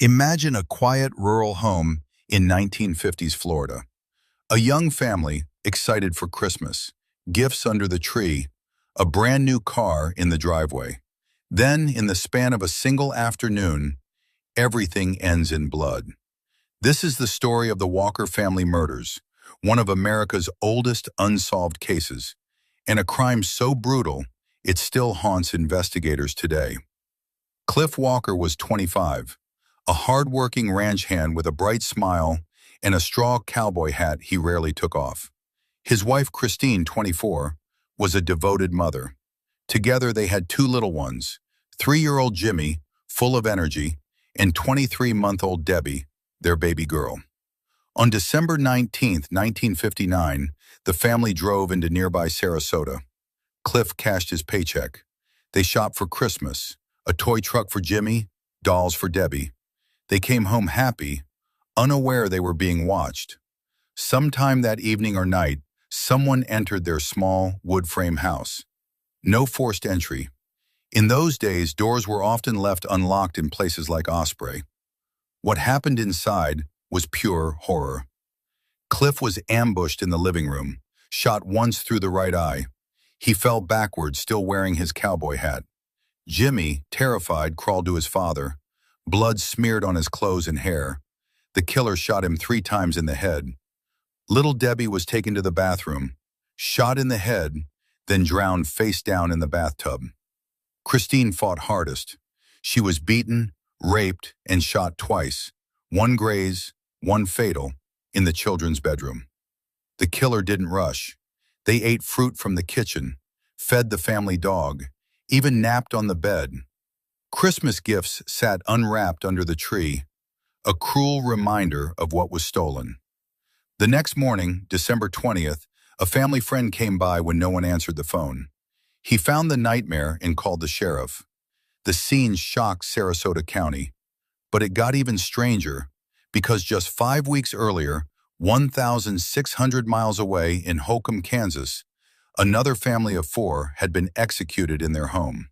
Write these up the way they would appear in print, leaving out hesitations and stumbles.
Imagine a quiet rural home in 1950s Florida. A young family excited for Christmas, gifts under the tree, a brand new car in the driveway. Then, in the span of a single afternoon, everything ends in blood. This is the story of the Walker family murders, one of America's oldest unsolved cases, and a crime so brutal it still haunts investigators today. Cliff Walker was 25, a hard-working ranch hand with a bright smile and a straw cowboy hat he rarely took off. His wife, Christine, 24, was a devoted mother. Together they had two little ones, 3-year-old Jimmy, full of energy, and 23-month-old Debbie, their baby girl. On December 19, 1959, the family drove into nearby Sarasota. Cliff cashed his paycheck. They shopped for Christmas, a toy truck for Jimmy, dolls for Debbie. They came home happy, unaware they were being watched. Sometime that evening or night, someone entered their small wood frame house. No forced entry. In those days, doors were often left unlocked in places like Osprey. What happened inside was pure horror. Cliff was ambushed in the living room, shot once through the right eye. He fell backwards, still wearing his cowboy hat. Jimmy, terrified, crawled to his father. Blood smeared on his clothes and hair. The killer shot him 3 times in the head. Little Debbie was taken to the bathroom, shot in the head, then drowned face down in the bathtub. Christine fought hardest. She was beaten, raped, and shot twice, one graze, one fatal, in the children's bedroom. The killer didn't rush. They ate fruit from the kitchen, fed the family dog, even napped on the bed. Christmas gifts sat unwrapped under the tree, a cruel reminder of what was stolen. The next morning, December 20th, a family friend came by when no one answered the phone. He found the nightmare and called the sheriff. The scene shocked Sarasota County, but it got even stranger because just 5 weeks earlier, 1,600 miles away in Holcomb, Kansas, another family of 4 had been executed in their home.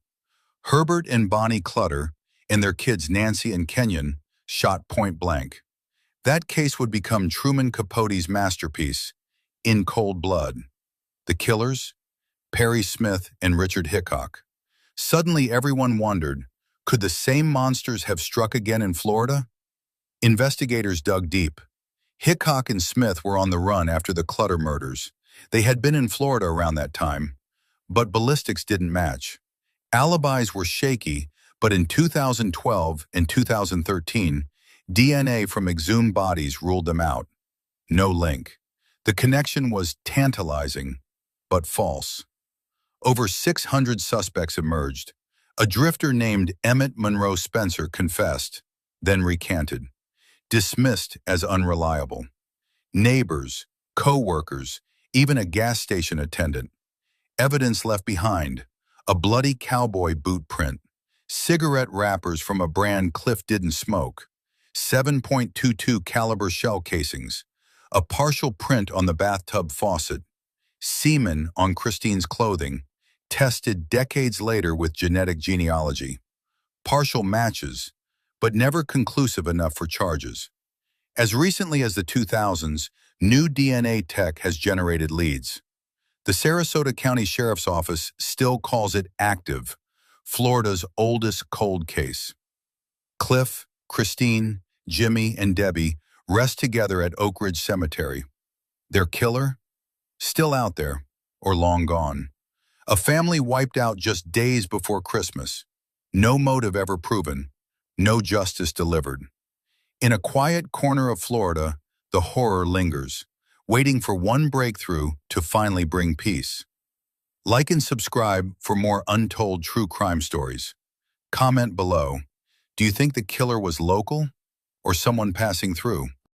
Herbert and Bonnie Clutter and their kids Nancy and Kenyon shot point blank. That case would become Truman Capote's masterpiece, In Cold Blood. The killers? Perry Smith and Richard Hickok. Suddenly everyone wondered, could the same monsters have struck again in Florida? Investigators dug deep. Hickok and Smith were on the run after the Clutter murders. They had been in Florida around that time, but ballistics didn't match. Alibis were shaky, but in 2012 and 2013, DNA from exhumed bodies ruled them out. No link. The connection was tantalizing, but false. Over 600 suspects emerged. A drifter named Emmett Monroe Spencer confessed, then recanted, dismissed as unreliable. Neighbors, co-workers, even a gas station attendant. Evidence left behind, a bloody cowboy boot print, cigarette wrappers from a brand Cliff didn't smoke, 7.22 caliber shell casings, a partial print on the bathtub faucet, semen on Christine's clothing, tested decades later with genetic genealogy, partial matches, but never conclusive enough for charges. As recently as the 2000s, new DNA tech has generated leads. The Sarasota County Sheriff's Office still calls it active, Florida's oldest cold case. Cliff, Christine, Jimmy, and Debbie rest together at Oak Ridge Cemetery. Their killer? Still out there, or long gone. A family wiped out just days before Christmas. No motive ever proven. No justice delivered. In a quiet corner of Florida, the horror lingers, waiting for one breakthrough to finally bring peace. Like and subscribe for more untold true crime stories. Comment below. Do you think the killer was local or someone passing through?